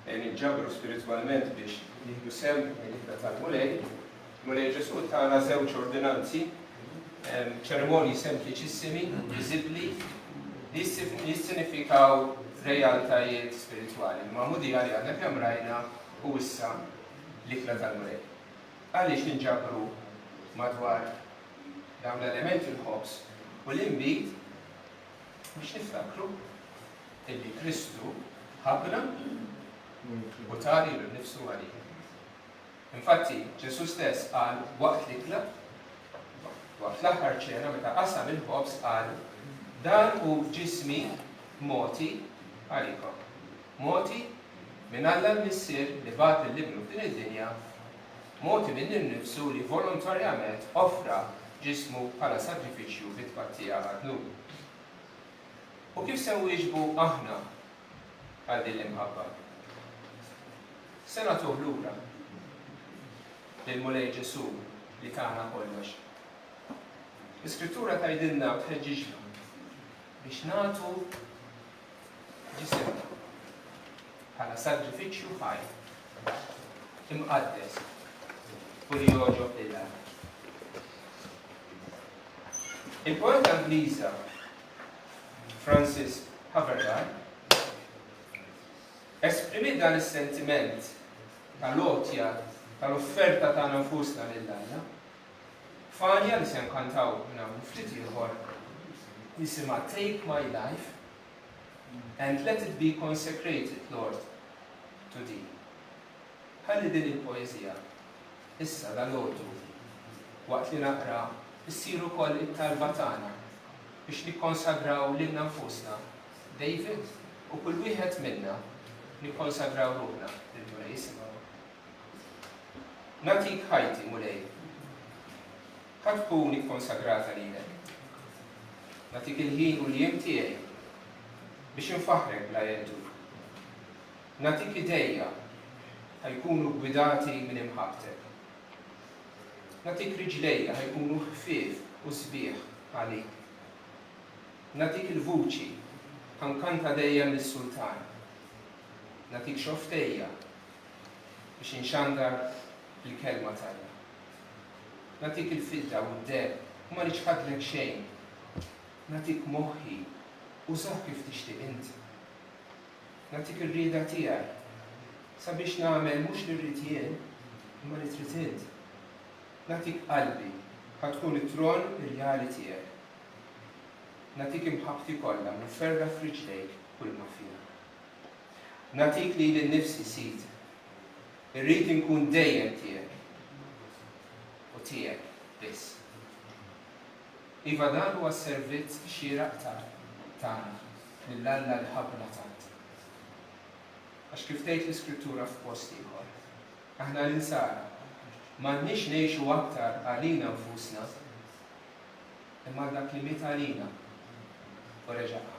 nġabru spiritualment biex nieħdu sew mill-ikla tal-mulej. Mulej Ġesu tagħna żewġ ordinanzi, ċerimonji sempliċissimi, viżibbli, li jissinifikaw realtajiet spirituali. Ma'mudija li għandna kemm rajna u issa l-ikla tal-mulej. Għaliex ninġabru madwar dawn l-elementi l-ħobs u l-imbit biex niftakru illi Kristu ħabna u tali l-nifsu għalih. Infatti, Ġesu stess qal waqt l-ikla, waqt l-aħħar ċena meta qasam il-ħobs qal dan hu ġismi moti għalikom. Moti minn Alla l-missier li bat l-libnu f'din id-dinja, moti minn innifsu li volontarjament offra ġismu bħala sagrifiċċju bit-tpattija għadnu. U kif se nwieġbu aħna għal din l-imħabba? Se nagħtuh lura lill-mulej Ġesu li tagħna kollox. L-Iskrittura tgħidilna u tħeġġiġna biex nagħtu ġisimna bħala sagrifiċċju ħaj imqaddes u li jogħġob lilha. Il-poeta Ingliża Francis Haverdine esprimi dan is-sentiment tal-għotja tal-offerta tagħna nfusna lil-Alla f'għanja li se nkantaw minn ftit ieħor jisimha Take My Life and Let It Be Consecrated, Lord, to Thee. Ħalli din il-poeżija issa dal-għodu waqt li naqra issiru wkoll it-talba tagħna biex nikkonsagraw lilna nfusna David u kull wieħed minna nikkonsagraw ruħna lill-Mulej jisimgħu. Natik ħajti, Mulej. Ħadd tkun ikkonsagrata lilek. Natik il-ħin u l-jiem tiegħi biex infaħrek bla jeddu. Natik idejja ħajkunu gwidati minn imħabtek. Natik riġlejja ħajkunu ħfief u sbieħ għalik. Natik il-vuċi ħankanta dejjem lis-Sultan. Natik xoftejja biex inxandar il-kelma tagħna. Natik il-fidda u d-deb u ma riċħadlek xejn. Natik moħħi u żaħ kif tixtieq inti. Natik ir-rieda tiegħek sabiex nagħmel mhux li rrid jien imma li trid int. Natik qalbi ħadkun it-tron ir-reali tiegħek. Natik imħabti kollha nferra f'riġlejk kull ma fiha. Natik li l-nifsi sid. Irrid inkun dejjem tiegħek u tiegħek biss. Iva dan huwa s-servizz xieraq tagħna lill-Alla li ħabbna tant. Għax kif tgħid l-Iskrittura f'post ieħor, aħna l-insara m'għandniex ngħixu aktar għalina nfusna imma dak li miet għalina u reġaqa.